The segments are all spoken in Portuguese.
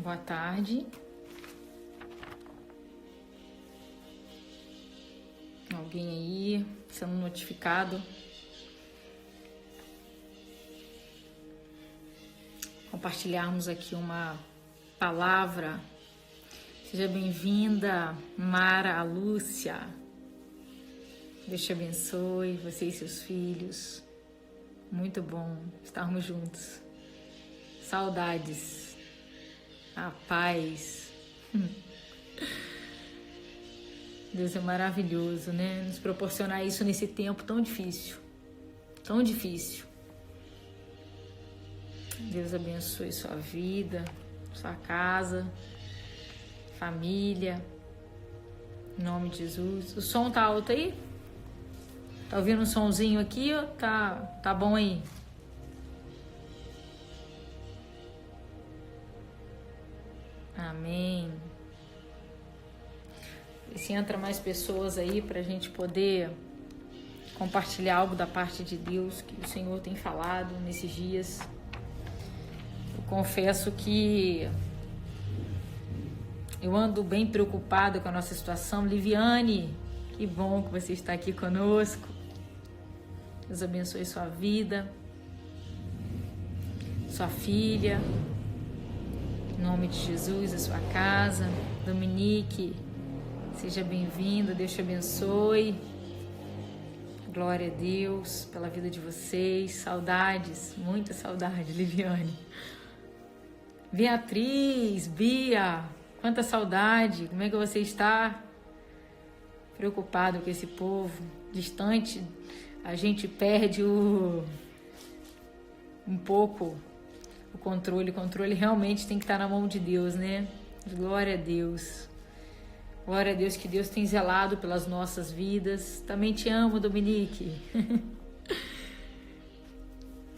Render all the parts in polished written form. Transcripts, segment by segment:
Boa tarde. Alguém aí sendo notificado? Compartilharmos aqui uma palavra. Seja bem-vinda, Mara Lúcia. Deus te abençoe, você e seus filhos. Muito bom estarmos juntos. Saudades. A paz. Deus é maravilhoso, né? Nos proporcionar isso nesse tempo tão difícil. Tão difícil. Deus abençoe sua vida, sua casa, família. Em nome de Jesus. O som tá alto aí? Tá ouvindo um sonzinho aqui? Tá bom aí? Amém. E se entra mais pessoas aí para a gente poder compartilhar algo da parte de Deus que o Senhor tem falado nesses dias. Eu confesso que eu ando bem preocupada com a nossa situação. Liviane, que bom que você está aqui conosco. Deus abençoe sua vida, sua filha. Em nome de Jesus, a sua casa. Dominique, seja bem-vinda, Deus te abençoe. Glória a Deus pela vida de vocês. Saudades, muita saudade, Liviane. Beatriz, Bia, quanta saudade. Como é que você está? Preocupado com esse povo. Distante, a gente perde um pouco o controle. O controle realmente tem que estar na mão de Deus, né? Glória a Deus. Glória a Deus que Deus tem zelado pelas nossas vidas. Também te amo, Dominique.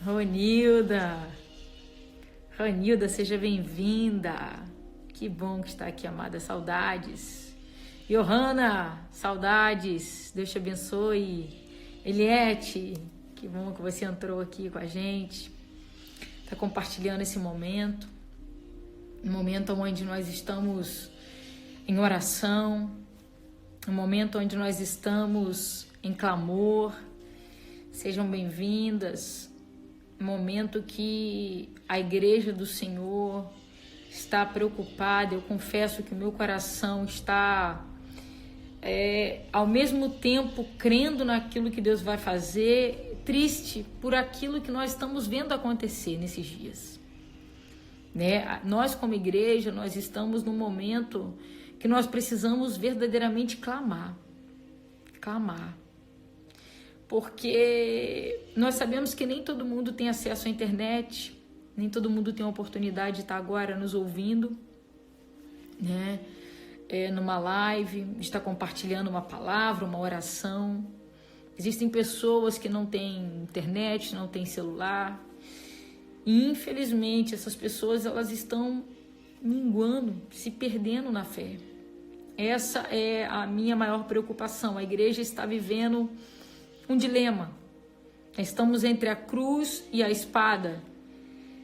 Ronilda, seja bem-vinda. Que bom que está aqui, amada. Saudades. Johanna, saudades. Deus te abençoe. Eliette, que bom que você entrou aqui com a gente. Está compartilhando esse momento. Um momento onde nós estamos em oração, um momento onde nós estamos em clamor. Sejam bem-vindas. Um momento que a igreja do Senhor está preocupada. Eu confesso que o meu coração está, ao mesmo tempo, crendo naquilo que Deus vai fazer, triste por aquilo que nós estamos vendo acontecer nesses dias. Né? Nós, como igreja, nós estamos num momento que nós precisamos verdadeiramente clamar. Porque nós sabemos que nem todo mundo tem acesso à internet, nem todo mundo tem a oportunidade de estar agora nos ouvindo, né? Numa live, de estar compartilhando uma palavra, uma oração. Existem pessoas que não têm internet, não têm celular. E, infelizmente, essas pessoas elas estão minguando, se perdendo na fé. Essa é a minha maior preocupação. A igreja está vivendo um dilema. Estamos entre a cruz e a espada.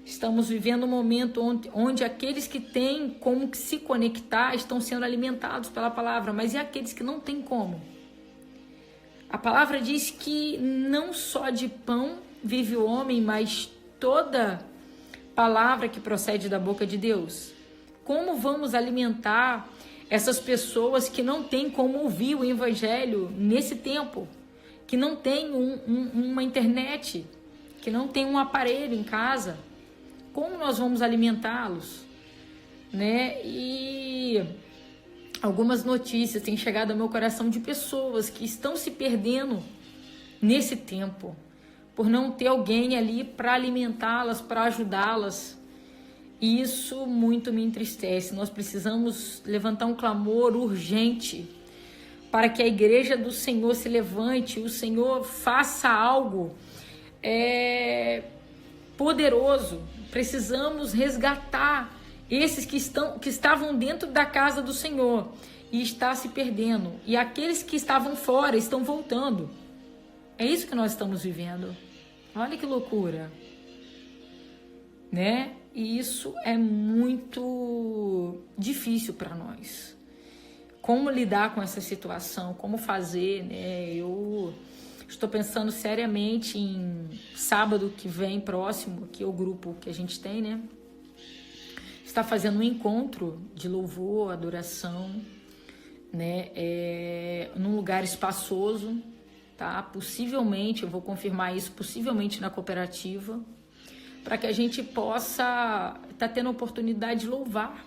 Estamos vivendo um momento onde aqueles que têm como se conectar estão sendo alimentados pela palavra, mas e aqueles que não têm como? A palavra diz que não só de pão vive o homem, mas toda palavra que procede da boca de Deus. Como vamos alimentar essas pessoas que não têm como ouvir o evangelho nesse tempo? Que não tem uma internet, que não tem um aparelho em casa? Como nós vamos alimentá-los? Né? E algumas notícias têm chegado ao meu coração de pessoas que estão se perdendo nesse tempo, por não ter alguém ali para alimentá-las, para ajudá-las. E isso muito me entristece. Nós precisamos levantar um clamor urgente para que a igreja do Senhor se levante, o Senhor faça algo poderoso. Precisamos resgatar esses que estavam dentro da casa do Senhor e está se perdendo. E aqueles que estavam fora estão voltando. É isso que nós estamos vivendo. Olha que loucura, né? E isso é muito difícil para nós. Como lidar com essa situação, como fazer, né? Eu estou pensando seriamente em sábado que vem, próximo, que é o grupo que a gente tem, né? Está fazendo um encontro de louvor, adoração, né? Num lugar espaçoso, tá? Possivelmente, eu vou confirmar isso, possivelmente na cooperativa, para que a gente possa estar tendo a oportunidade de louvar,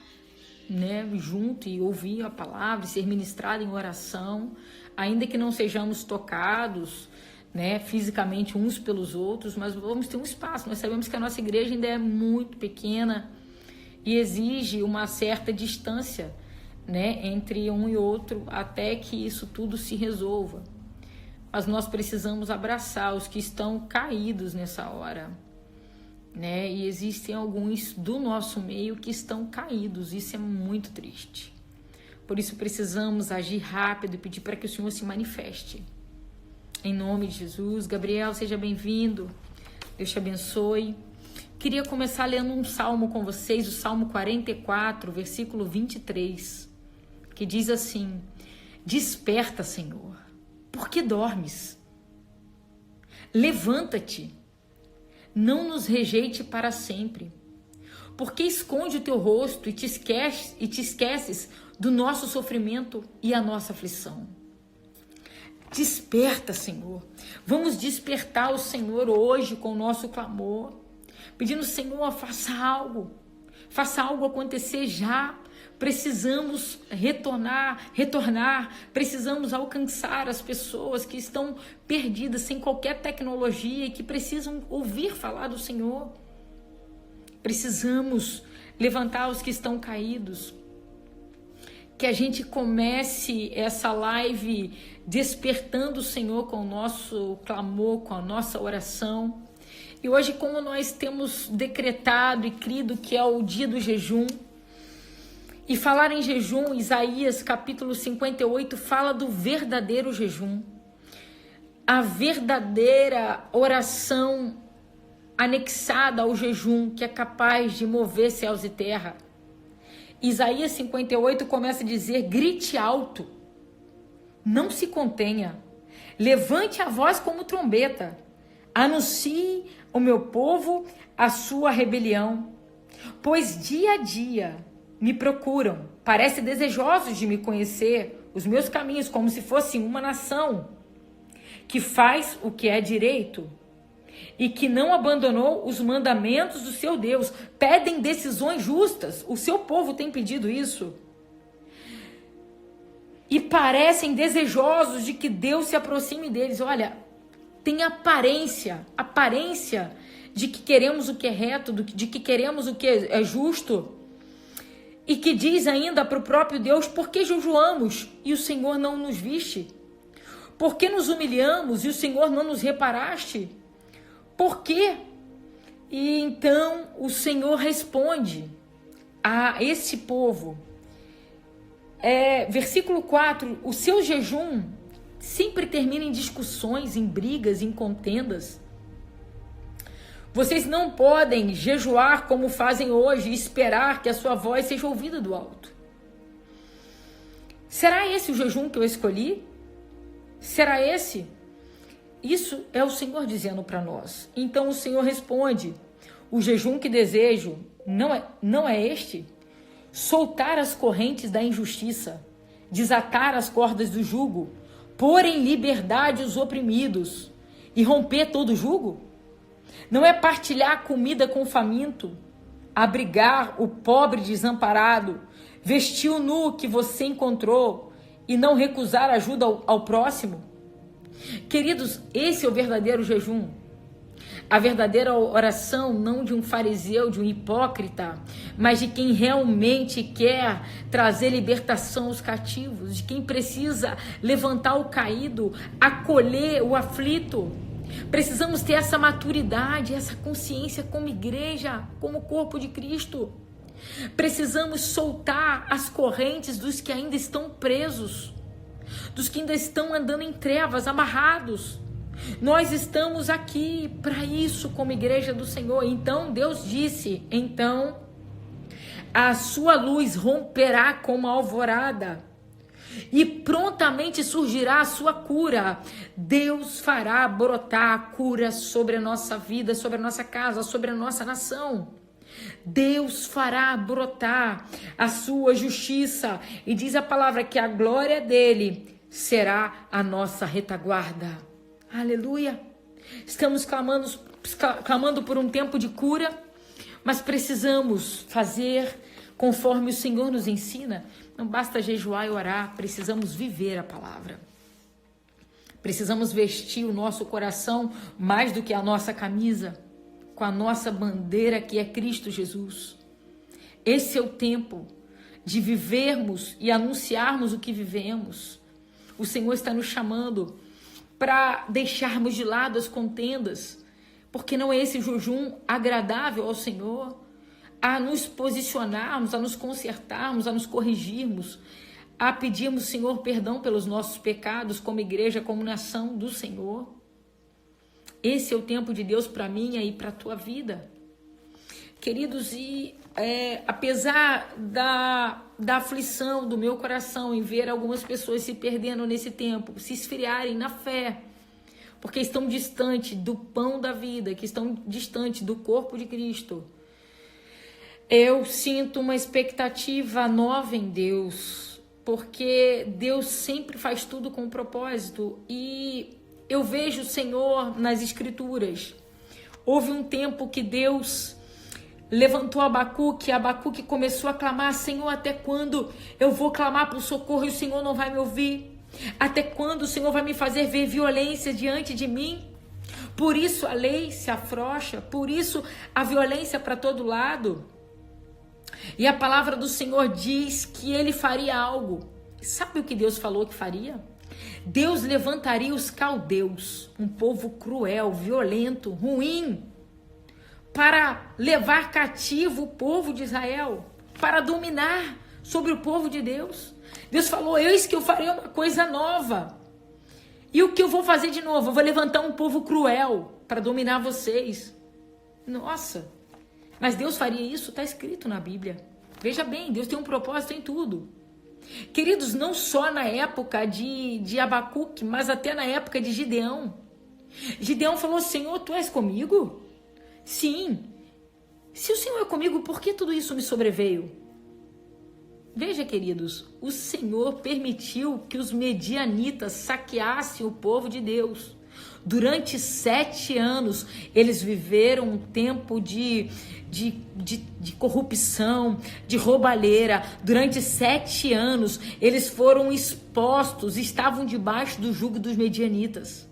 né, junto, e ouvir a palavra, ser ministrado em oração, ainda que não sejamos tocados, né, fisicamente uns pelos outros, mas vamos ter um espaço. Nós sabemos que a nossa igreja ainda é muito pequena e exige uma certa distância, né, entre um e outro, até que isso tudo se resolva. Mas nós precisamos abraçar os que estão caídos nessa hora, né? E existem alguns do nosso meio que estão caídos. Isso é muito triste. Por isso precisamos agir rápido e pedir para que o Senhor se manifeste. Em nome de Jesus. Gabriel, seja bem-vindo. Deus te abençoe. Queria começar lendo um salmo com vocês, o Salmo 44, versículo 23, que diz assim: Desperta, Senhor, por que dormes? Levanta-te, não nos rejeite para sempre. Porque esconde o teu rosto e te esqueces do nosso sofrimento e a nossa aflição. Desperta, Senhor. Vamos despertar o Senhor hoje com o nosso clamor, pedindo: Senhor, faça algo acontecer já. Precisamos retornar, precisamos alcançar as pessoas que estão perdidas sem qualquer tecnologia e que precisam ouvir falar do Senhor. Precisamos levantar os que estão caídos. Que a gente comece essa live despertando o Senhor com o nosso clamor, com a nossa oração. E hoje, como nós temos decretado e crido que é o dia do jejum, e falar em jejum, Isaías capítulo 58 fala do verdadeiro jejum. A verdadeira oração anexada ao jejum, que é capaz de mover céus e terra. Isaías 58 começa a dizer: grite alto, não se contenha, levante a voz como trombeta, anuncie ao meu povo a sua rebelião, pois dia a dia me procuram, parecem desejosos de me conhecer, os meus caminhos, como se fosse uma nação que faz o que é direito e que não abandonou os mandamentos do seu Deus. Pedem decisões justas, o seu povo tem pedido isso. E parecem desejosos de que Deus se aproxime deles. Olha, tem aparência de que queremos o que é reto, de que queremos o que é justo. E que diz ainda para o próprio Deus: por que jejuamos e o Senhor não nos viste? Por que nos humilhamos e o Senhor não nos reparaste? Por quê? E então o Senhor responde a esse povo. Versículo 4, o seu jejum sempre termina em discussões, em brigas, em contendas. Vocês não podem jejuar como fazem hoje e esperar que a sua voz seja ouvida do alto. Será esse o jejum que eu escolhi? Será esse? Isso é o Senhor dizendo para nós. Então o Senhor responde: o jejum que desejo não é este? Soltar as correntes da injustiça, desatar as cordas do jugo, pôr em liberdade os oprimidos e romper todo jugo? Não é partilhar comida com o faminto, abrigar o pobre desamparado, vestir o nu que você encontrou e não recusar ajuda ao próximo? Queridos, esse é o verdadeiro jejum. A verdadeira oração não de um fariseu, de um hipócrita, mas de quem realmente quer trazer libertação aos cativos, de quem precisa levantar o caído, acolher o aflito. Precisamos ter essa maturidade, essa consciência como igreja, como corpo de Cristo. Precisamos soltar as correntes dos que ainda estão presos, dos que ainda estão andando em trevas, amarrados. Nós estamos aqui para isso como igreja do Senhor. Então Deus disse, então a sua luz romperá como a alvorada e prontamente surgirá a sua cura. Deus fará brotar a cura sobre a nossa vida, sobre a nossa casa, sobre a nossa nação. Deus fará brotar a sua justiça. E diz a palavra que a glória dele será a nossa retaguarda. Aleluia. Estamos clamando por um tempo de cura, mas precisamos fazer conforme o Senhor nos ensina. Não basta jejuar e orar, precisamos viver a palavra. Precisamos vestir o nosso coração mais do que a nossa camisa, com a nossa bandeira que é Cristo Jesus. Esse é o tempo de vivermos e anunciarmos o que vivemos. O Senhor está nos chamando para deixarmos de lado as contendas, porque não é esse jejum agradável ao Senhor, a nos posicionarmos, a nos consertarmos, a nos corrigirmos, a pedirmos, Senhor, perdão pelos nossos pecados como igreja, como nação do Senhor. Esse é o tempo de Deus para mim e para a tua vida. Queridos, e apesar da aflição do meu coração em ver algumas pessoas se perdendo nesse tempo, se esfriarem na fé, porque estão distante do pão da vida, que estão distante do corpo de Cristo, eu sinto uma expectativa nova em Deus, porque Deus sempre faz tudo com propósito e eu vejo o Senhor nas Escrituras. Houve um tempo que Deus levantou Abacuque começou a clamar: Senhor, até quando eu vou clamar por socorro e o Senhor não vai me ouvir? Até quando o Senhor vai me fazer ver violência diante de mim? Por isso a lei se afrouxa, por isso a violência para todo lado. E a palavra do Senhor diz que ele faria algo. Sabe o que Deus falou que faria? Deus levantaria os caldeus, um povo cruel, violento, ruim, para levar cativo o povo de Israel, para dominar sobre o povo de Deus. Deus falou: eis que eu farei uma coisa nova. E o que eu vou fazer de novo? Eu vou levantar um povo cruel para dominar vocês. Nossa, mas Deus faria isso? Está escrito na Bíblia. Veja bem, Deus tem um propósito em tudo. Queridos, não só na época de Abacuque, mas até na época de Gideão. Gideão falou: Senhor, tu és comigo? Sim. Se o Senhor é comigo, por que tudo isso me sobreveio? Veja, queridos, o Senhor permitiu que os medianitas saqueassem o povo de Deus. Durante 7 anos, eles viveram um tempo de corrupção, de roubalheira. Durante 7 anos, eles foram expostos, estavam debaixo do jugo dos medianitas.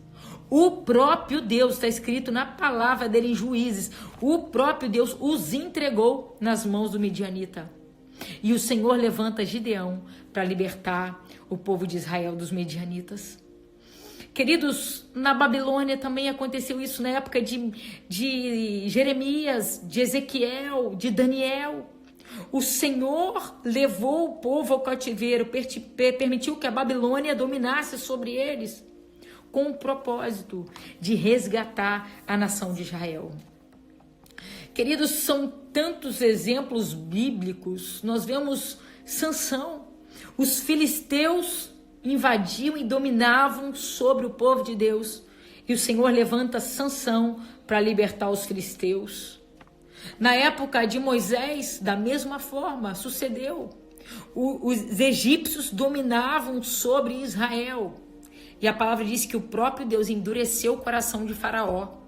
O próprio Deus, está escrito na palavra dele em Juízes, o próprio Deus os entregou nas mãos do medianita. E o Senhor levanta Gideão para libertar o povo de Israel dos medianitas. Queridos, na Babilônia também aconteceu isso na época de Jeremias, de Ezequiel, de Daniel. O Senhor levou o povo ao cativeiro, permitiu que a Babilônia dominasse sobre eles, com o propósito de resgatar a nação de Israel. Queridos, são tantos exemplos bíblicos. Nós vemos Sansão. Os filisteus invadiam e dominavam sobre o povo de Deus. E o Senhor levanta Sansão para libertar os filisteus. Na época de Moisés, da mesma forma, sucedeu. Os egípcios dominavam sobre Israel. E a palavra diz que o próprio Deus endureceu o coração de Faraó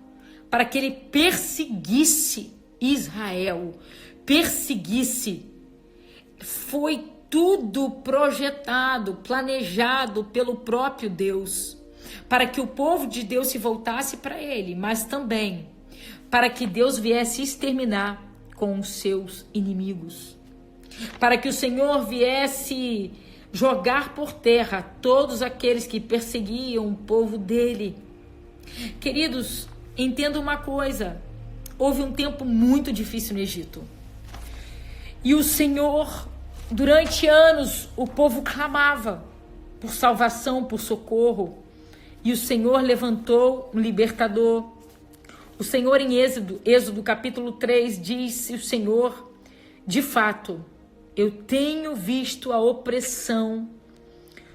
para que ele perseguisse Israel. Perseguisse. Foi tudo projetado, planejado pelo próprio Deus, para que o povo de Deus se voltasse para ele, mas também para que Deus viesse exterminar com os seus inimigos. Para que o Senhor viesse jogar por terra todos aqueles que perseguiam o povo dele. Queridos, entenda uma coisa: houve um tempo muito difícil no Egito. E o Senhor, durante anos, o povo clamava por salvação, por socorro. e o Senhor levantou um libertador. O Senhor em Êxodo capítulo 3, disse o Senhor: de fato, eu tenho visto a opressão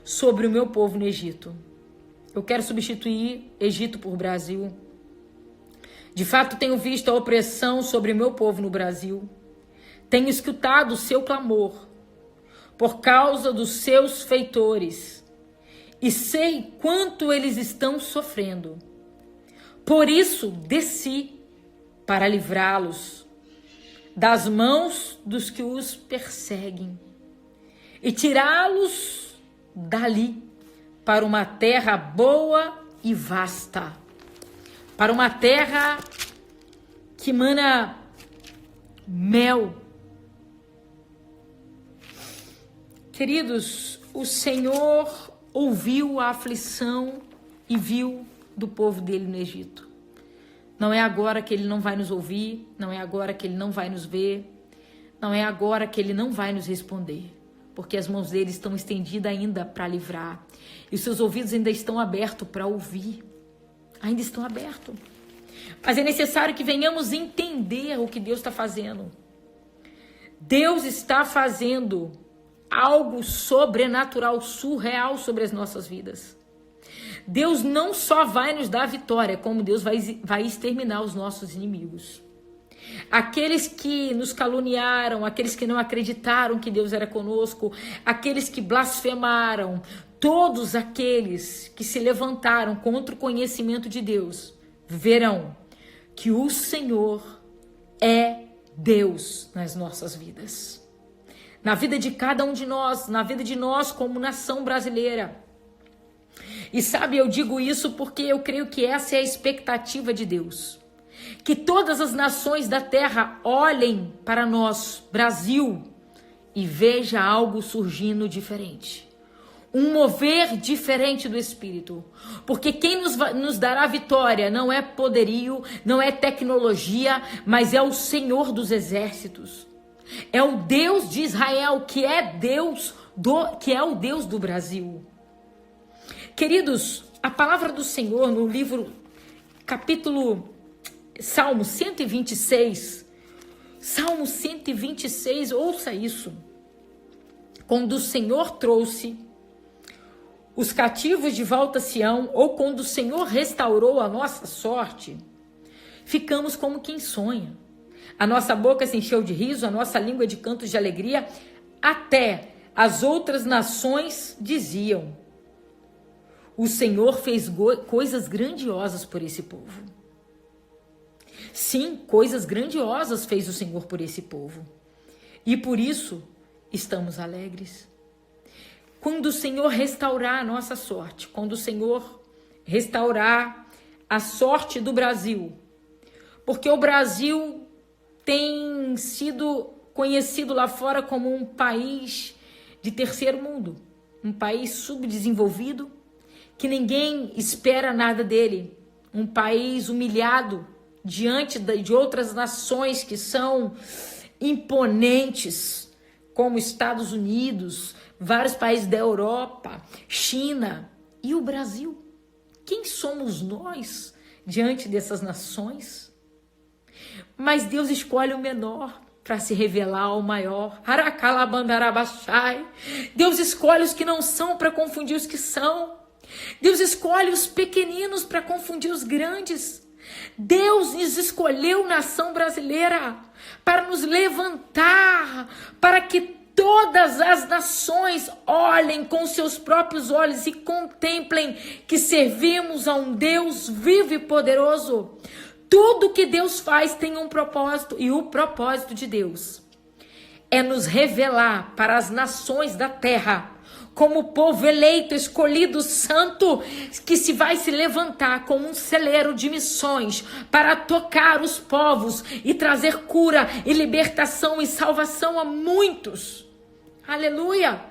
sobre o meu povo no Egito. Eu quero substituir Egito por Brasil. De fato, tenho visto a opressão sobre o meu povo no Brasil. Tenho escutado o seu clamor por causa dos seus feitores e sei quanto eles estão sofrendo. Por isso, desci para livrá-los das mãos dos que os perseguem e tirá-los dali para uma terra boa e vasta, para uma terra que mana mel. Queridos, o Senhor ouviu a aflição e viu do povo dele no Egito. Não é agora que ele não vai nos ouvir, não é agora que ele não vai nos ver, não é agora que ele não vai nos responder, porque as mãos dele estão estendidas ainda para livrar e os seus ouvidos ainda estão abertos para ouvir, ainda estão abertos. Mas é necessário que venhamos entender o que Deus está fazendo. Deus está fazendo algo sobrenatural, surreal sobre as nossas vidas. Deus não só vai nos dar vitória, como Deus vai exterminar os nossos inimigos. Aqueles que nos caluniaram, aqueles que não acreditaram que Deus era conosco, aqueles que blasfemaram, todos aqueles que se levantaram contra o conhecimento de Deus, verão que o Senhor é Deus nas nossas vidas. Na vida de cada um de nós, na vida de nós como nação brasileira. E sabe, eu digo isso porque eu creio que essa é a expectativa de Deus. Que todas as nações da terra olhem para nós, Brasil, e veja algo surgindo diferente. Um mover diferente do Espírito. Porque quem nos dará vitória não é poderio, não é tecnologia, mas é o Senhor dos exércitos. É o Deus de Israel, que é o Deus do Brasil. Queridos, a palavra do Senhor no livro, Salmo 126, ouça isso. Quando o Senhor trouxe os cativos de volta a Sião, ou quando o Senhor restaurou a nossa sorte, ficamos como quem sonha. A nossa boca se encheu de riso, a nossa língua de cantos de alegria, até as outras nações diziam: o Senhor fez coisas grandiosas por esse povo. Sim, coisas grandiosas fez o Senhor por esse povo. E por isso estamos alegres. Quando o Senhor restaurar a nossa sorte, quando o Senhor restaurar a sorte do Brasil, porque o Brasil tem sido conhecido lá fora como um país de terceiro mundo, um país subdesenvolvido, que ninguém espera nada dele, um país humilhado diante de outras nações que são imponentes, como Estados Unidos, vários países da Europa, China e o Brasil. Quem somos nós diante dessas nações? Mas Deus escolhe o menor para se revelar ao maior. Deus escolhe os que não são para confundir os que são. Deus escolhe os pequeninos para confundir os grandes. Deus nos escolheu, nação brasileira, para nos levantar, para que todas as nações olhem com seus próprios olhos e contemplem que servimos a um Deus vivo e poderoso. Tudo que Deus faz tem um propósito, e o propósito de Deus é nos revelar para as nações da terra como povo eleito, escolhido, santo, que vai se levantar como um celeiro de missões para tocar os povos e trazer cura e libertação e salvação a muitos. Aleluia!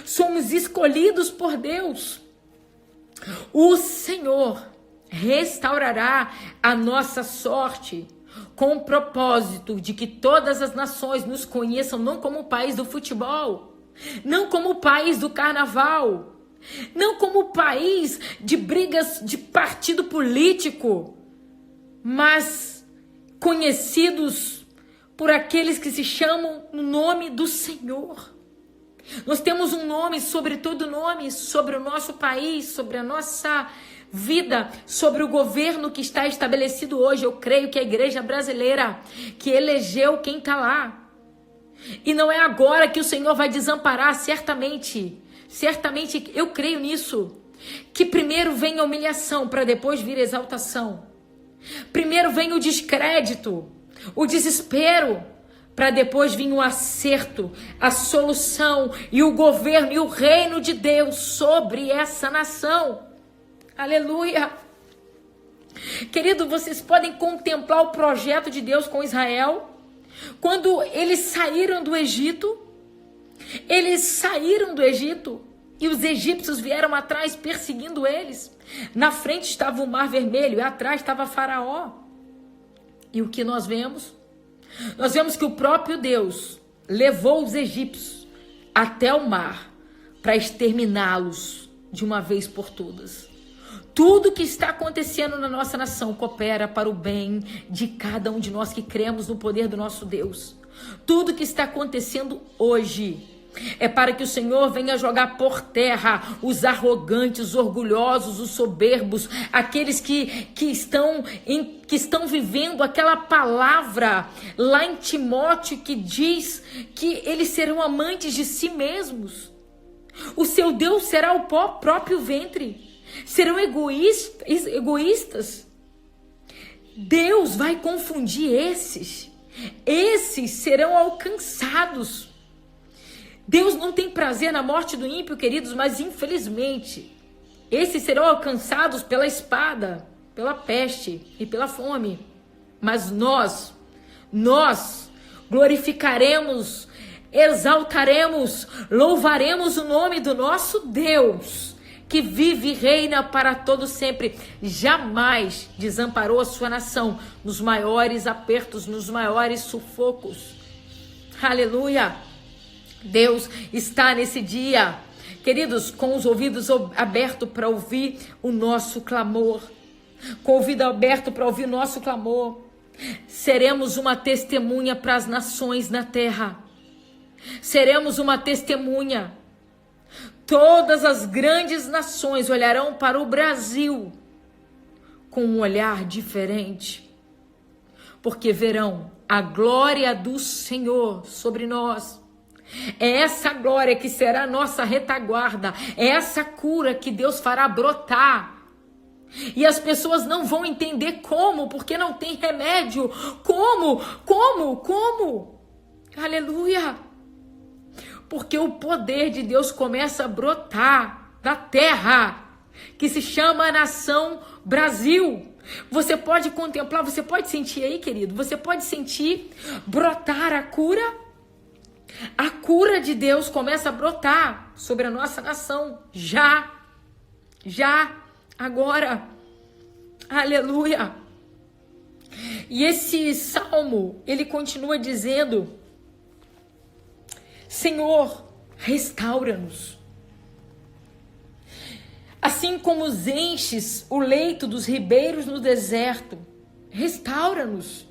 Somos escolhidos por Deus. O Senhor restaurará a nossa sorte com o propósito de que todas as nações nos conheçam não como o país do futebol, não como o país do carnaval, não como país de brigas de partido político, mas conhecidos por aqueles que se chamam no nome do Senhor. Nós temos um nome sobre todo nome, sobre o nosso país, sobre a nossa vida, sobre o governo que está estabelecido hoje. Eu creio que a igreja brasileira que elegeu quem está lá. E não é agora que o Senhor vai desamparar, certamente. Certamente, eu creio nisso. Que primeiro vem a humilhação, para depois vir a exaltação. Primeiro vem o descrédito, o desespero, para depois vir o acerto, a solução e o governo e o reino de Deus sobre essa nação. Aleluia! Querido, vocês podem contemplar o projeto de Deus com Israel. Quando eles saíram do Egito e os egípcios vieram atrás perseguindo eles. Na frente estava o Mar Vermelho e atrás estava Faraó. E o que nós vemos? Nós vemos que o próprio Deus levou os egípcios até o mar para exterminá-los de uma vez por todas. Tudo que está acontecendo na nossa nação coopera para o bem de cada um de nós que cremos no poder do nosso Deus. Tudo que está acontecendo hoje é para que o Senhor venha jogar por terra os arrogantes, os orgulhosos, os soberbos, aqueles que estão vivendo aquela palavra lá em Timóteo que diz que eles serão amantes de si mesmos. O seu Deus será o próprio ventre. Serão egoístas. Deus vai confundir esses. Esses serão alcançados. Deus não tem prazer na morte do ímpio, queridos, mas infelizmente, esses serão alcançados pela espada, pela peste e pela fome. Mas nós glorificaremos, exaltaremos, louvaremos o nome do nosso Deus, que vive e reina para todo sempre. Jamais desamparou a sua nação nos maiores apertos, nos maiores sufocos. Aleluia! Deus está nesse dia, queridos, com os ouvidos abertos para ouvir o nosso clamor. Com o ouvido aberto para ouvir o nosso clamor. Seremos uma testemunha para as nações na terra. Seremos uma testemunha. Todas as grandes nações olharão para o Brasil com um olhar diferente, porque verão a glória do Senhor sobre nós. É essa glória que será a nossa retaguarda, é essa cura que Deus fará brotar. E as pessoas não vão entender como, porque não tem remédio. Como? Aleluia! Porque o poder de Deus começa a brotar da terra, que se chama Nação Brasil. Você pode contemplar, você pode sentir aí, querido, você pode sentir brotar a cura. A cura de Deus começa a brotar sobre a nossa nação, já, agora, aleluia. E esse salmo, ele continua dizendo: Senhor, restaura-nos. Assim como enches o leito dos ribeiros no deserto, restaura-nos.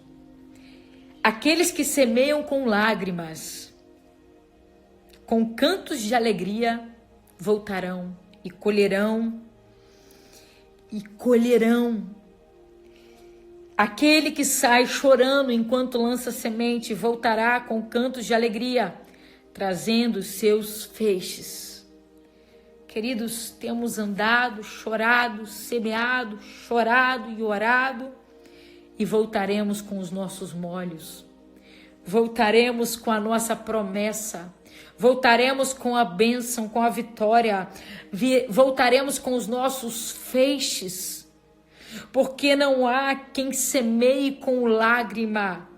Aqueles que semeiam com lágrimas, com cantos de alegria, voltarão e colherão. Aquele que sai chorando enquanto lança semente, voltará com cantos de alegria, trazendo seus feixes. Queridos, temos andado, chorado, semeado, chorado e orado, e voltaremos com os nossos molhos. Voltaremos com a nossa promessa. Voltaremos com a bênção, com a vitória. Voltaremos com os nossos feixes. Porque não há quem semeie com lágrima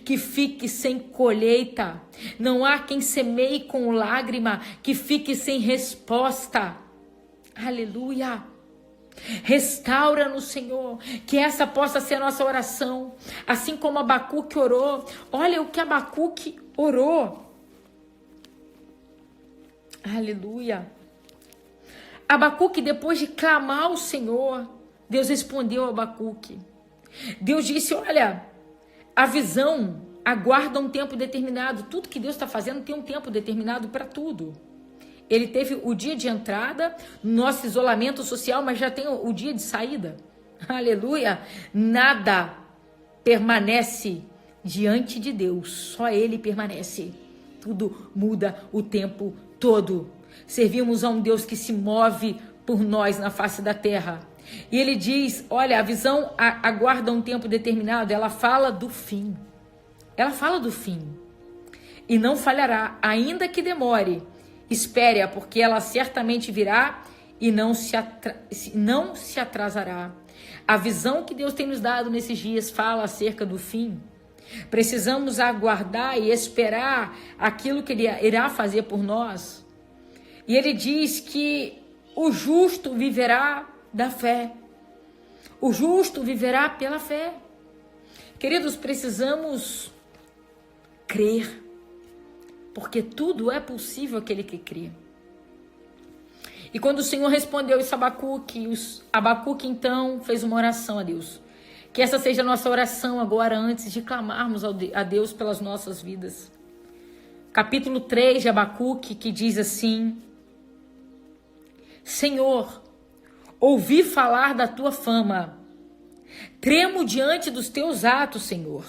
que fique sem colheita. Não há quem semeie com lágrima que fique sem resposta. Aleluia! Restaura-nos, Senhor, que essa possa ser a nossa oração, assim como Abacuque orou. Olha o que Abacuque orou. Aleluia! Abacuque, depois de clamar ao Senhor, Deus respondeu a Abacuque. Deus disse, olha, a visão aguarda um tempo determinado. Tudo que Deus está fazendo tem um tempo determinado para tudo. Ele teve o dia de entrada, nosso isolamento social, mas já tem o dia de saída. Aleluia! Nada permanece diante de Deus, só Ele permanece. Tudo muda o tempo todo. Servimos a um Deus que se move por nós na face da terra. E Ele diz, olha, a visão aguarda um tempo determinado, ela fala do fim. Ela fala do fim. E não falhará, ainda que demore. Espere-a, porque ela certamente virá e não se atrasará. A visão que Deus tem nos dado nesses dias fala acerca do fim. Precisamos aguardar e esperar aquilo que Ele irá fazer por nós. E Ele diz que o justo viverá da fé. O justo viverá pela fé. Queridos, precisamos crer. Porque tudo é possível aquele que crê. E quando o Senhor respondeu isso a Abacuque então fez uma oração a Deus. Que essa seja a nossa oração agora, antes de clamarmos a Deus pelas nossas vidas. Capítulo 3 de Abacuque, que diz assim: Senhor, ouvi falar da tua fama. Tremo diante dos teus atos, Senhor.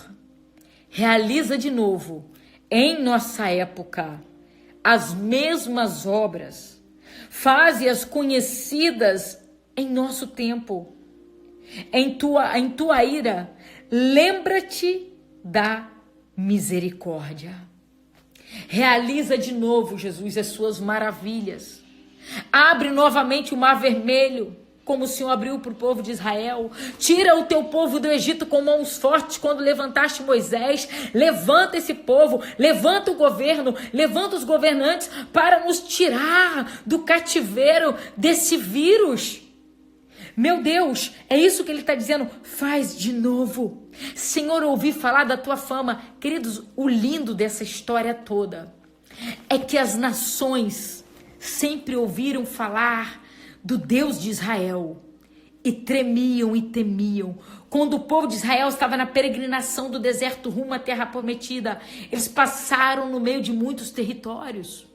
Realiza de novo em nossa época as mesmas obras, faze-as conhecidas em nosso tempo. Em tua ira, lembra-te da misericórdia. Realiza de novo, Jesus, as suas maravilhas. Abre novamente o mar vermelho, como o Senhor abriu para o povo de Israel. Tira o teu povo do Egito com mãos fortes quando levantaste Moisés. Levanta esse povo, levanta o governo, levanta os governantes para nos tirar do cativeiro desse vírus. Meu Deus, é isso que Ele está dizendo. Faz de novo. Senhor, ouvi falar da tua fama. Queridos, o lindo dessa história toda é que as nações sempre ouviram falar do Deus de Israel e tremiam e temiam. Quando o povo de Israel estava na peregrinação do deserto rumo à terra prometida, eles passaram no meio de muitos territórios,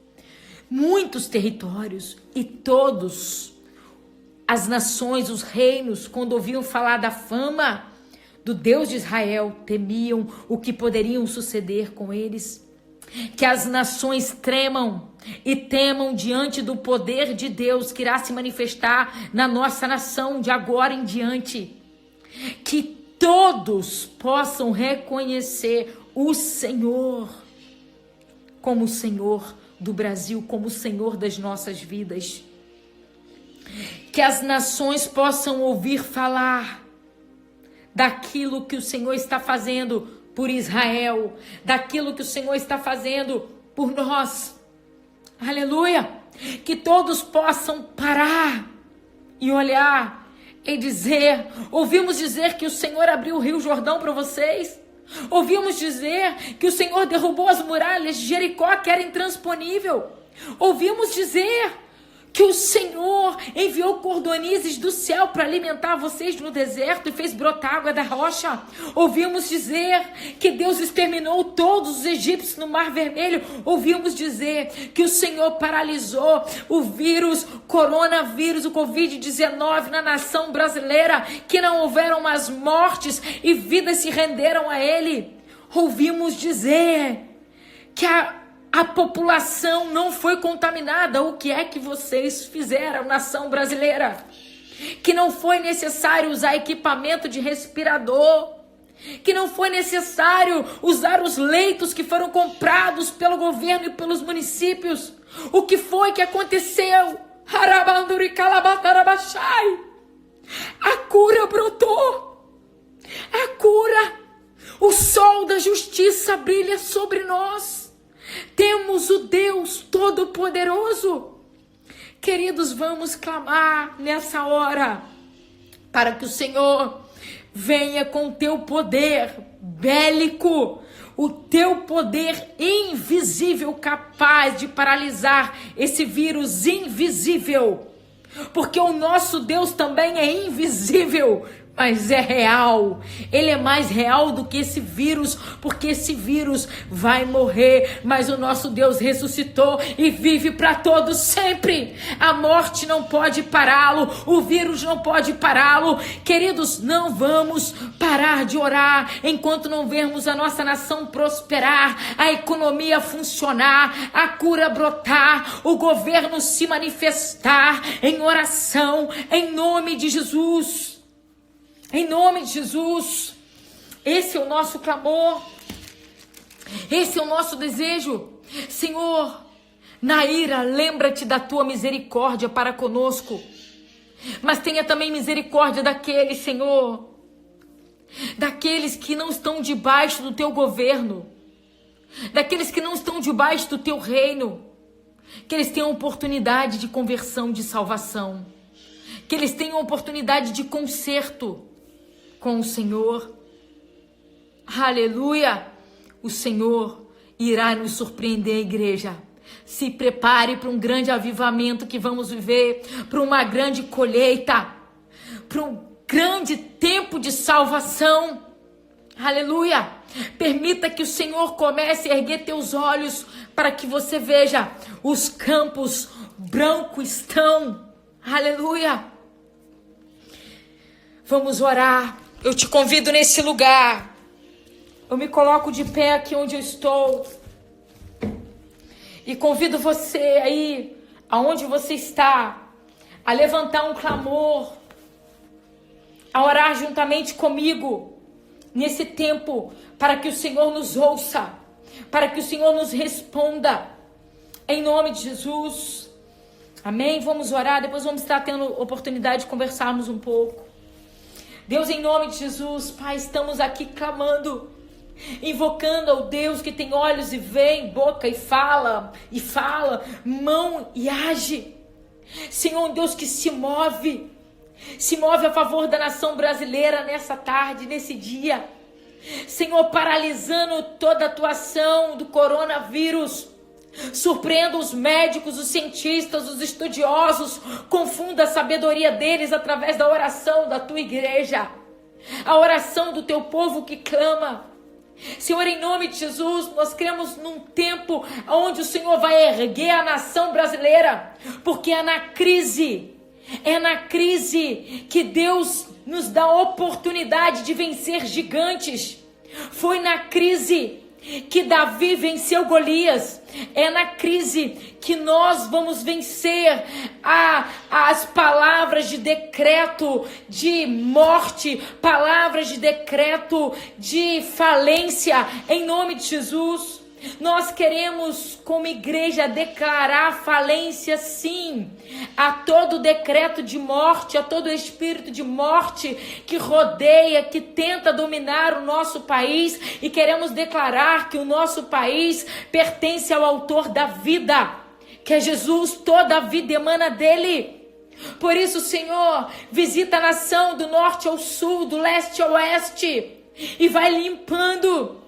e todos as nações, os reinos, quando ouviam falar da fama do Deus de Israel, temiam o que poderiam suceder com eles. Que as nações tremam e temam diante do poder de Deus que irá se manifestar na nossa nação de agora em diante. Que todos possam reconhecer o Senhor como o Senhor do Brasil, como o Senhor das nossas vidas. Que as nações possam ouvir falar daquilo que o Senhor está fazendo por Israel, daquilo que o Senhor está fazendo por nós. Aleluia! Que todos possam parar e olhar e dizer: ouvimos dizer que o Senhor abriu o Rio Jordão para vocês. Ouvimos dizer que o Senhor derrubou as muralhas de Jericó, que era intransponível. Ouvimos dizer que o Senhor enviou cordonizes do céu para alimentar vocês no deserto e fez brotar água da rocha. Ouvimos dizer que Deus exterminou todos os egípcios no Mar Vermelho. Ouvimos dizer que o Senhor paralisou o vírus, coronavírus, o Covid-19 na nação brasileira, que não houveram mais mortes e vidas se renderam a Ele. Ouvimos dizer que a população não foi contaminada. O que é que vocês fizeram, nação brasileira? Que não foi necessário usar equipamento de respirador. Que não foi necessário usar os leitos que foram comprados pelo governo e pelos municípios. O que foi que aconteceu? A cura brotou. A cura. O sol da justiça brilha sobre nós. Temos o Deus Todo-Poderoso. Queridos, vamos clamar nessa hora para que o Senhor venha com o teu poder bélico, o teu poder invisível capaz de paralisar esse vírus invisível. porque o nosso Deus também é invisível, mas é real. Ele é mais real do que esse vírus, porque esse vírus vai morrer, mas o nosso Deus ressuscitou e vive para todos sempre. A morte não pode pará-lo, o vírus não pode pará-lo. Queridos, não vamos parar de orar enquanto não vermos a nossa nação prosperar, a economia funcionar, a cura brotar, o governo se manifestar em oração, em nome de Jesus. Em nome de Jesus, esse é o nosso clamor, esse é o nosso desejo. Senhor, na ira, lembra-te da tua misericórdia para conosco, mas tenha também misericórdia daqueles, Senhor, daqueles que não estão debaixo do teu governo, daqueles que não estão debaixo do teu reino, que eles tenham oportunidade de conversão, de salvação, que eles tenham oportunidade de conserto com o Senhor. Aleluia! O Senhor irá nos surpreender, igreja. Se prepare para um grande avivamento que vamos viver, para uma grande colheita, para um grande tempo de salvação. Aleluia! Permita que o Senhor comece a erguer teus olhos para que você veja os campos brancos estão. Aleluia! Vamos orar. Eu te convido nesse lugar. Eu me coloco de pé aqui onde eu estou. E convido você aí, aonde você está, a levantar um clamor, a orar juntamente comigo nesse tempo, para que o Senhor nos ouça, para que o Senhor nos responda, em nome de Jesus. Amém? Vamos orar, depois vamos estar tendo oportunidade de conversarmos um pouco. Deus, em nome de Jesus, Pai, estamos aqui clamando, invocando ao Deus que tem olhos e vê, boca e fala, mão e age. Senhor, um Deus que se move a favor da nação brasileira nessa tarde, nesse dia. Senhor, paralisando toda a atuação do coronavírus. Surpreenda os médicos, os cientistas, os estudiosos, confunda a sabedoria deles através da oração da tua igreja, a oração do teu povo que clama. Senhor, em nome de Jesus, nós cremos num tempo onde o Senhor vai erguer a nação brasileira, porque é na crise que Deus nos dá a oportunidade de vencer gigantes. Foi na crise que Davi venceu Golias. É na crise que nós vamos vencer as palavras de decreto de morte, palavras de decreto de falência, em nome de Jesus. Nós queremos, como igreja, declarar falência, sim, a todo decreto de morte, a todo espírito de morte que rodeia, que tenta dominar o nosso país, e queremos declarar que o nosso país pertence ao autor da vida, que é Jesus. Toda a vida emana dele. Por isso, Senhor, visita a nação do norte ao sul, do leste ao oeste, e vai limpando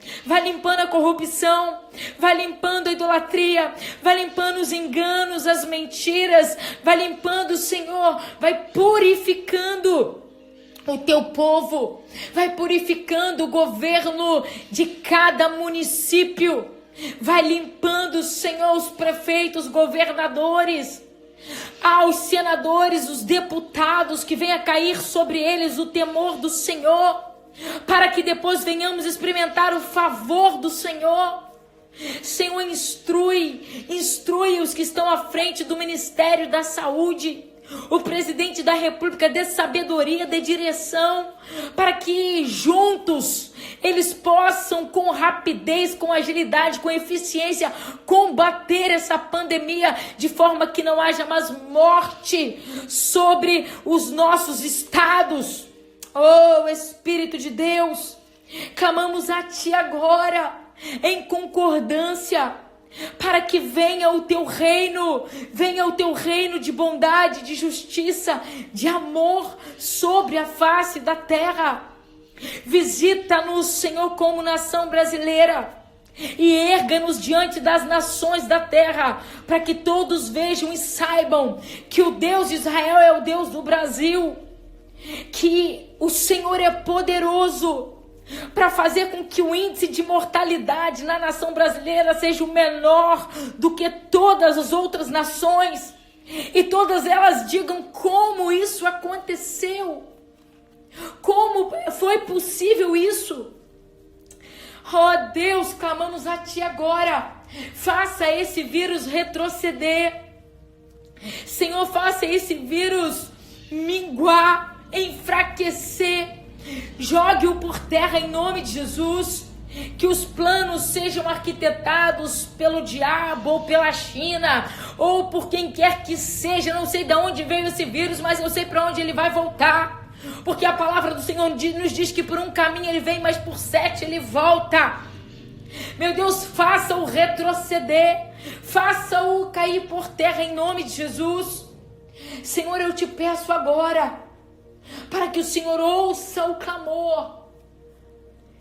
a corrupção, vai limpando a idolatria, vai limpando os enganos, as mentiras, vai limpando, Senhor, vai purificando o teu povo, vai purificando o governo de cada município, vai limpando, Senhor, os prefeitos, governadores, aos senadores, os deputados, que venha cair sobre eles o temor do Senhor, para que depois venhamos experimentar o favor do Senhor. Senhor, instrui os que estão à frente do Ministério da Saúde, o presidente da República, dê sabedoria, dê direção, para que juntos eles possam, com rapidez, com agilidade, com eficiência, combater essa pandemia, de forma que não haja mais morte sobre os nossos estados. Oh, Espírito de Deus, clamamos a Ti agora, em concordância, para que venha o Teu reino de bondade, de justiça, de amor sobre a face da terra. Visita-nos, Senhor, como nação brasileira. e erga-nos diante das nações da terra, para que todos vejam e saibam que o Deus de Israel é o Deus do Brasil, que o Senhor é poderoso para fazer com que o índice de mortalidade na nação brasileira seja o menor do que todas as outras nações, e todas elas digam: como isso aconteceu? Como foi possível isso? Oh Deus, clamamos a Ti agora. Faça esse vírus retroceder. Senhor, faça esse vírus minguar, enfraquecer. Jogue-o por terra em nome de Jesus. Que os planos sejam arquitetados pelo diabo ou pela China ou por quem quer que seja. Não sei de onde veio esse vírus, mas eu sei para onde ele vai voltar. Porque a palavra do Senhor nos diz que por um caminho ele vem, mas por 7 ele volta. Meu Deus, faça-o retroceder, faça-o cair por terra em nome de Jesus. Senhor, eu te peço agora, para que o Senhor ouça o clamor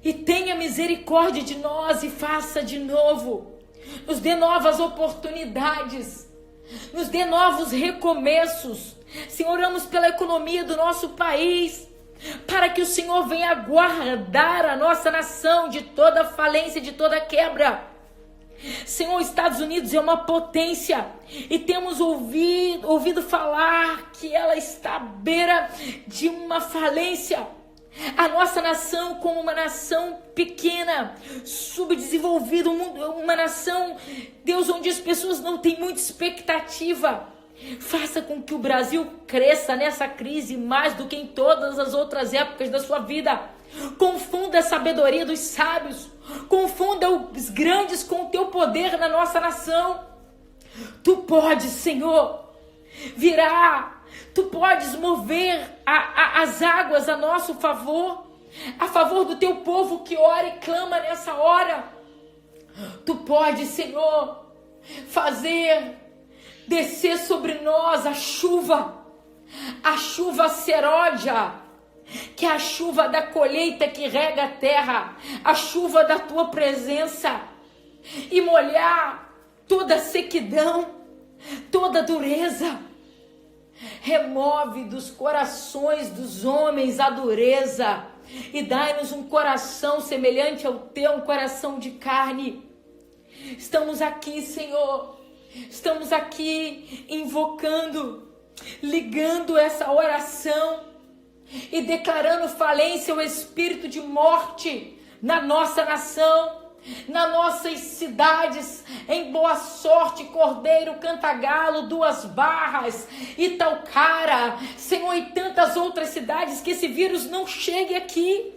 e tenha misericórdia de nós e faça de novo. Nos dê novas oportunidades, nos dê novos recomeços. Senhor, oramos pela economia do nosso país, para que o Senhor venha guardar a nossa nação de toda falência, de toda quebra. Senhor, Estados Unidos é uma potência e temos ouvido falar que ela está à beira de uma falência. A nossa nação, como uma nação pequena, subdesenvolvida, uma nação, Deus, onde as pessoas não têm muita expectativa. Faça com que o Brasil cresça nessa crise mais do que em todas as outras épocas da sua vida. Confunda a sabedoria dos sábios, confunda os grandes com o teu poder na nossa nação. Tu podes, Senhor, virar, tu podes mover as águas a nosso favor, a favor do teu povo que ora e clama nessa hora. Tu podes, Senhor, fazer descer sobre nós a chuva seródia, que é a chuva da colheita que rega a terra, a chuva da tua presença, e molhar toda a sequidão, toda a dureza. Remove dos corações dos homens a dureza e dai-nos um coração semelhante ao teu, um coração de carne. Estamos aqui, Senhor. Estamos aqui invocando, ligando essa oração e declarando falência ao espírito de morte na nossa nação, nas nossas cidades, em Boa Sorte, Cordeiro, Cantagalo, Duas Barras, Itaucara, Senhor, e tantas outras cidades, que esse vírus não chegue aqui,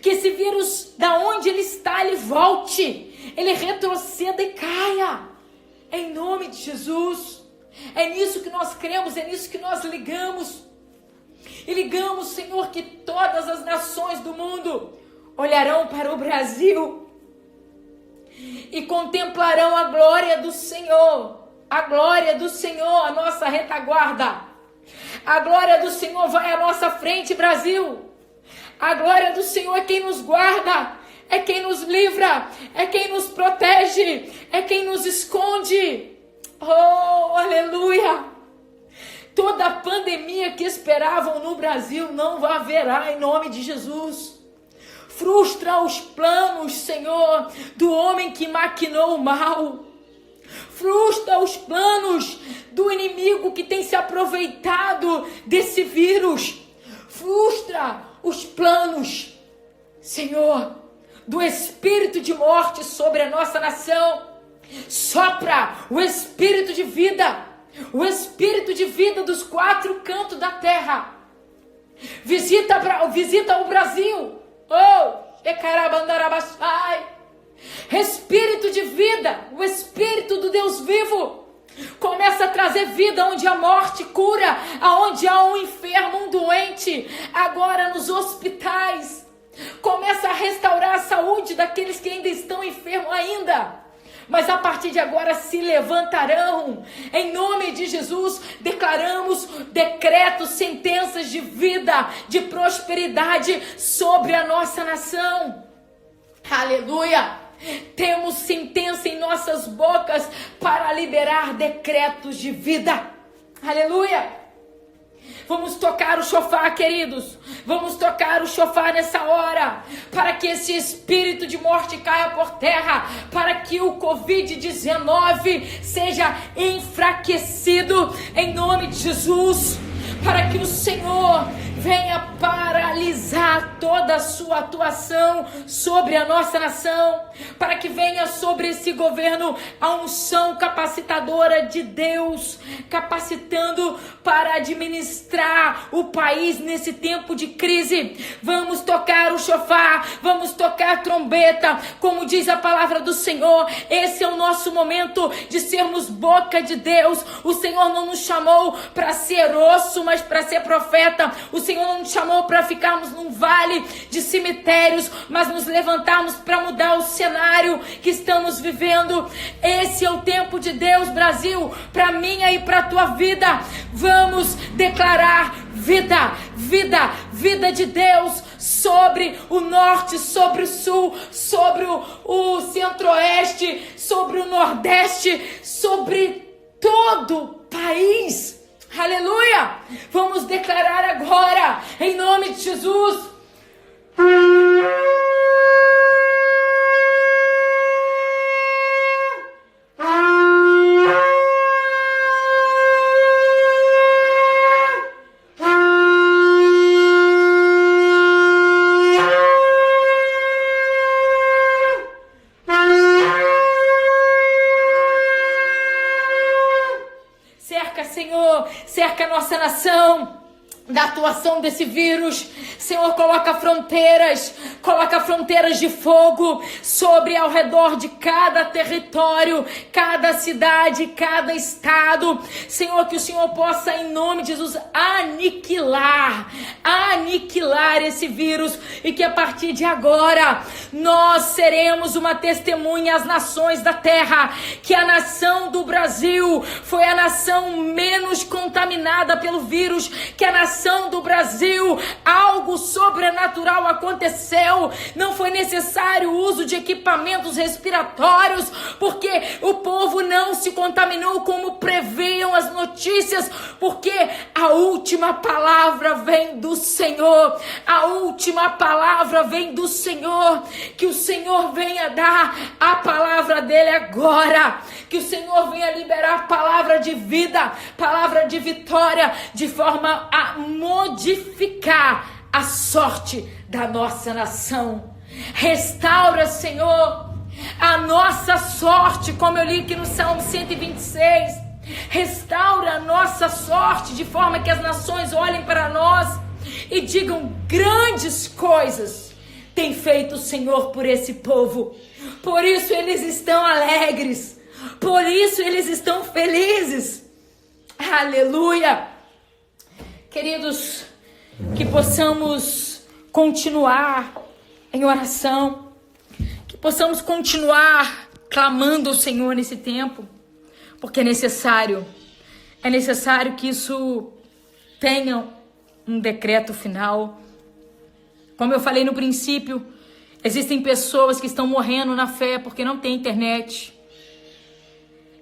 que esse vírus, da onde ele está, ele volte, ele retroceda e caia. Em nome de Jesus, é nisso que nós cremos, é nisso que nós ligamos. E ligamos, Senhor, que todas as nações do mundo olharão para o Brasil e contemplarão a glória do Senhor. A glória do Senhor, a nossa retaguarda. A glória do Senhor vai à nossa frente, Brasil. A glória do Senhor é quem nos guarda, é quem nos livra, é quem nos protege, é quem nos esconde. Oh, aleluia! Toda a pandemia que esperavam no Brasil não haverá em nome de Jesus. Frustra os planos, Senhor, do homem que maquinou o mal. Frustra os planos do inimigo que tem se aproveitado desse vírus. Frustra os planos, Senhor, do espírito de morte sobre a nossa nação. Sopra o espírito de vida, o espírito de vida dos 4 cantos da terra. Visita o Brasil. Oh, Ecarabandarabaxai. Espírito de vida, o espírito do Deus vivo. Começa a trazer vida onde a morte cura, aonde há um enfermo, um doente, agora nos hospitais. Começa a restaurar a saúde daqueles que ainda estão enfermos ainda. Mas a partir de agora se levantarão. Em nome de Jesus, declaramos decretos, sentenças de vida, de prosperidade sobre a nossa nação. Aleluia! Temos sentença em nossas bocas para liberar decretos de vida. Aleluia! Vamos tocar o chofar, queridos. Vamos tocar o chofar nessa hora, para que esse espírito de morte caia por terra, para que o Covid-19 seja enfraquecido em nome de Jesus, para que o Senhor venha paralisar toda a sua atuação sobre a nossa nação, para que venha sobre esse governo a unção capacitadora de Deus, capacitando para administrar o país nesse tempo de crise. Vamos tocar o chofar, vamos tocar a trombeta, como diz a palavra do Senhor. Esse é o nosso momento de sermos boca de Deus. O Senhor não nos chamou para ser osso, mas para ser profeta. O Senhor não nos chamou para ficarmos num vale de cemitérios, mas nos levantarmos para mudar o cenário que estamos vivendo. Esse é o tempo de Deus, Brasil, para minha e para a tua vida. Vamos declarar vida, vida, vida de Deus sobre o norte, sobre o sul, sobre o centro-oeste, sobre o nordeste, sobre todo o país. Aleluia! Vamos declarar agora, em nome de Jesus. Cerca a nossa nação da atuação desse vírus. Senhor, coloca fronteiras de fogo sobre ao redor de cada território, cada cidade, cada estado. Senhor, que o Senhor possa, em nome de Jesus, aniquilar esse vírus, e que a partir de agora nós seremos uma testemunha às nações da terra, que a nação do Brasil foi a nação menos contaminada pelo vírus, que a nação do Brasil, algo sobrenatural aconteceu. Não foi necessário o uso de equipamentos respiratórios, porque o povo não se contaminou como previam as notícias, porque a última palavra vem do Senhor. A última palavra vem do Senhor. Que o Senhor venha dar a palavra dele agora. Que o Senhor venha liberar palavra de vida, palavra de vitória, de forma a modificar a sorte da nossa nação. Restaura, Senhor, a nossa sorte, como eu li aqui no Salmo 126. Restaura a nossa sorte, de forma que as nações olhem para nós e digam: grandes coisas tem feito o Senhor por esse povo. Por isso eles estão alegres, por isso eles estão felizes. Aleluia! Queridos, que possamos continuar em oração, que possamos continuar clamando ao Senhor nesse tempo, porque é necessário que isso tenha um decreto final. Como eu falei no princípio, existem pessoas que estão morrendo na fé porque não tem internet.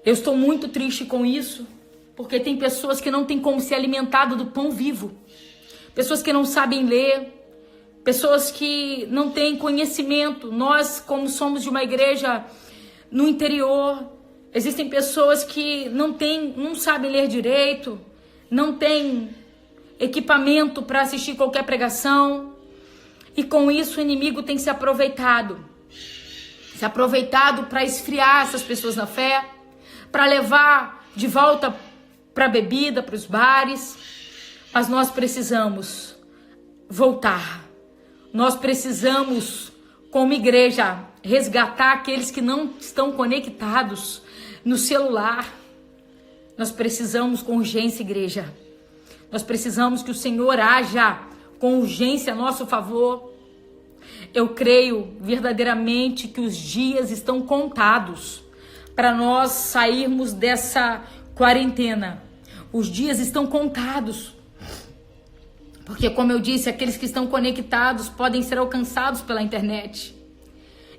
Eu estou muito triste com isso, porque tem pessoas que não têm como se alimentar do pão vivo, pessoas que não sabem ler, pessoas que não têm conhecimento. Nós, como somos de uma igreja no interior, existem pessoas que não sabem ler direito, não têm equipamento para assistir qualquer pregação, e com isso o inimigo tem se aproveitado para esfriar essas pessoas na fé, para levar de volta para a bebida, para os bares. Mas nós precisamos voltar. Nós precisamos, como igreja, resgatar aqueles que não estão conectados no celular. Nós precisamos com urgência, igreja. Nós precisamos que o Senhor haja com urgência a nosso favor. Eu creio verdadeiramente que os dias estão contados para nós sairmos dessa quarentena. Os dias estão contados. Porque, como eu disse, aqueles que estão conectados podem ser alcançados pela internet.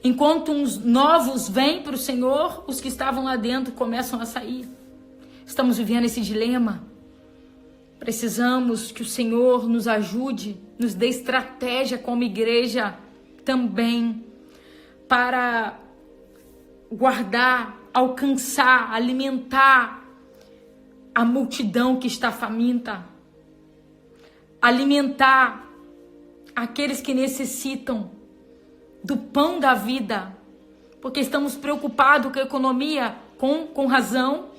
Enquanto uns novos vêm para o Senhor, os que estavam lá dentro começam a sair. Estamos vivendo esse dilema. Precisamos que o Senhor nos ajude, nos dê estratégia como igreja também para guardar, alcançar, alimentar a multidão que está faminta, alimentar aqueles que necessitam do pão da vida, porque estamos preocupados com a economia, com razão.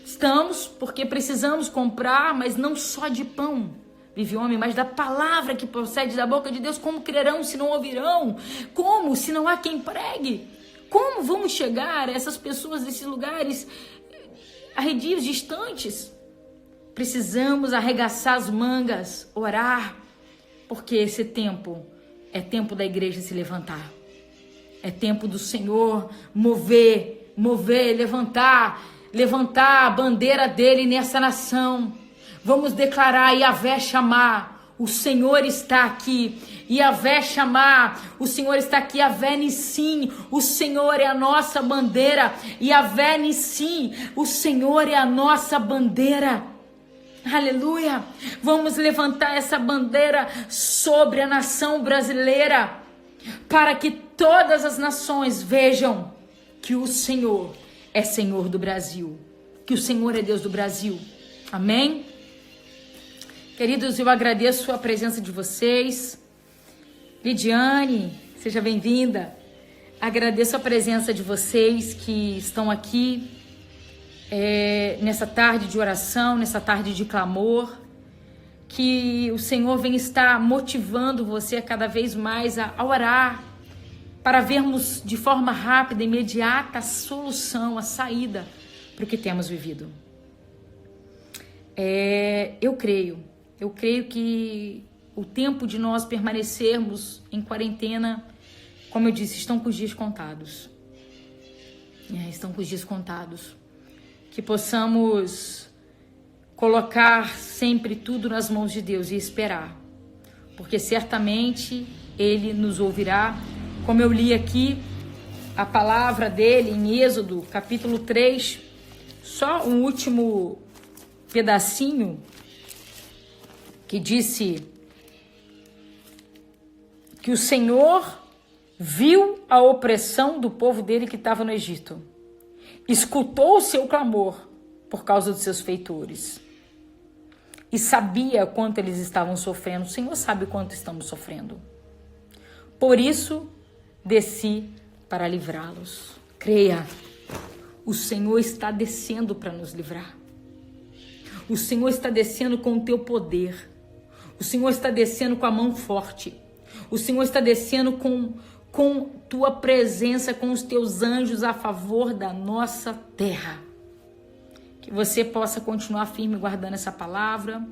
Estamos, porque precisamos comprar, mas não só de pão, vive o homem, mas da palavra que procede da boca de Deus. Como crerão se não ouvirão? Como se não há quem pregue? Como vamos chegar a essas pessoas desses lugares arredios, distantes? Precisamos arregaçar as mangas, orar, porque esse tempo é tempo da igreja se levantar. É tempo do Senhor mover, levantar a bandeira dele nessa nação. Vamos declarar: Yahvé chamar, o Senhor está aqui. Yahvé chamar, o Senhor está aqui. Yahvé Nissim, o Senhor é a nossa bandeira. Yahvé Nissim, o Senhor é a nossa bandeira. Aleluia! Vamos levantar essa bandeira sobre a nação brasileira, para que todas as nações vejam que o Senhor é Senhor do Brasil, que o Senhor é Deus do Brasil. Amém? Queridos, eu agradeço a presença de vocês. Lidiane, seja bem-vinda. Agradeço a presença de vocês que estão aqui nessa tarde de oração, nessa tarde de clamor. Que o Senhor venha estar motivando você a cada vez mais a orar, para vermos de forma rápida, imediata, a solução, a saída para o que temos vivido. Eu creio que o tempo de nós permanecermos em quarentena, como eu disse, estão com os dias contados. Estão com os dias contados. Que possamos colocar sempre tudo nas mãos de Deus e esperar, porque certamente Ele nos ouvirá. Como eu li aqui a palavra dele em Êxodo, capítulo 3, só um último pedacinho, que disse que o Senhor viu a opressão do povo dele que estava no Egito, escutou o seu clamor por causa dos seus feitores e sabia quanto eles estavam sofrendo. O Senhor sabe quanto estamos sofrendo. Por isso, desci para livrá-los. Creia, o Senhor está descendo para nos livrar. O Senhor está descendo com o teu poder. O Senhor está descendo com a mão forte. O Senhor está descendo com tua presença, com os teus anjos a favor da nossa terra. Que você possa continuar firme guardando essa palavra.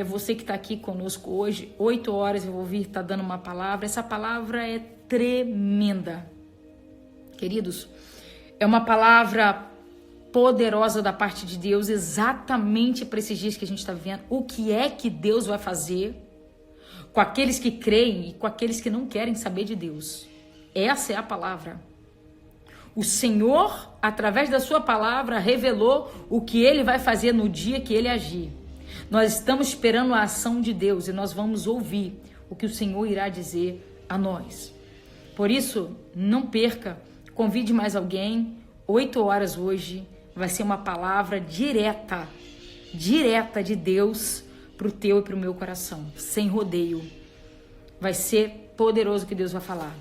Você que está aqui conosco hoje, 8 horas eu vou vir estar dando uma palavra. Essa palavra é tremenda. Queridos, é uma palavra poderosa da parte de Deus, exatamente para esses dias que a gente está vivendo. O que é que Deus vai fazer com aqueles que creem e com aqueles que não querem saber de Deus? Essa é a palavra. O Senhor, através da sua palavra, revelou o que Ele vai fazer no dia que Ele agir. Nós estamos esperando a ação de Deus e nós vamos ouvir o que o Senhor irá dizer a nós. Por isso, não perca, convide mais alguém. 8 horas hoje vai ser uma palavra direta de Deus para o teu e para o meu coração, sem rodeio. Vai ser poderoso o que Deus vai falar.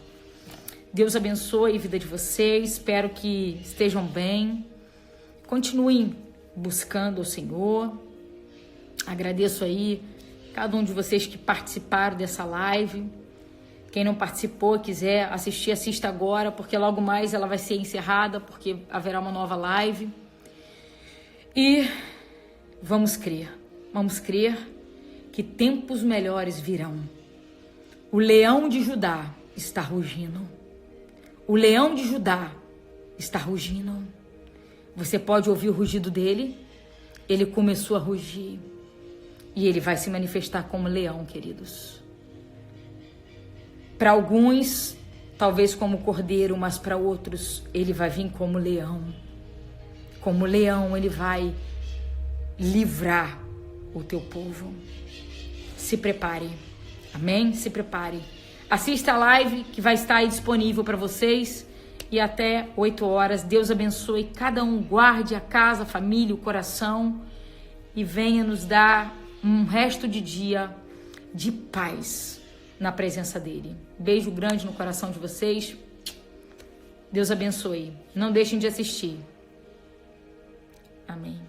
Deus abençoe a vida de vocês, espero que estejam bem. Continuem buscando o Senhor. Agradeço aí cada um de vocês que participaram dessa live. Quem não participou, quiser assistir, assista agora, porque logo mais ela vai ser encerrada, porque haverá uma nova live. E vamos crer que tempos melhores virão. O leão de Judá está rugindo. O leão de Judá está rugindo. Você pode ouvir o rugido dele? Ele começou a rugir. E ele vai se manifestar como leão, queridos. Para alguns, talvez como cordeiro, mas para outros ele vai vir como leão. Como leão ele vai livrar o teu povo. Se prepare. Amém? Se prepare. Assista a live que vai estar aí disponível para vocês. E até 8 horas. Deus abençoe cada um. Guarde a casa, a família, o coração. E venha nos dar um resto de dia de paz na presença dele. Beijo grande no coração de vocês. Deus abençoe. Não deixem de assistir. Amém.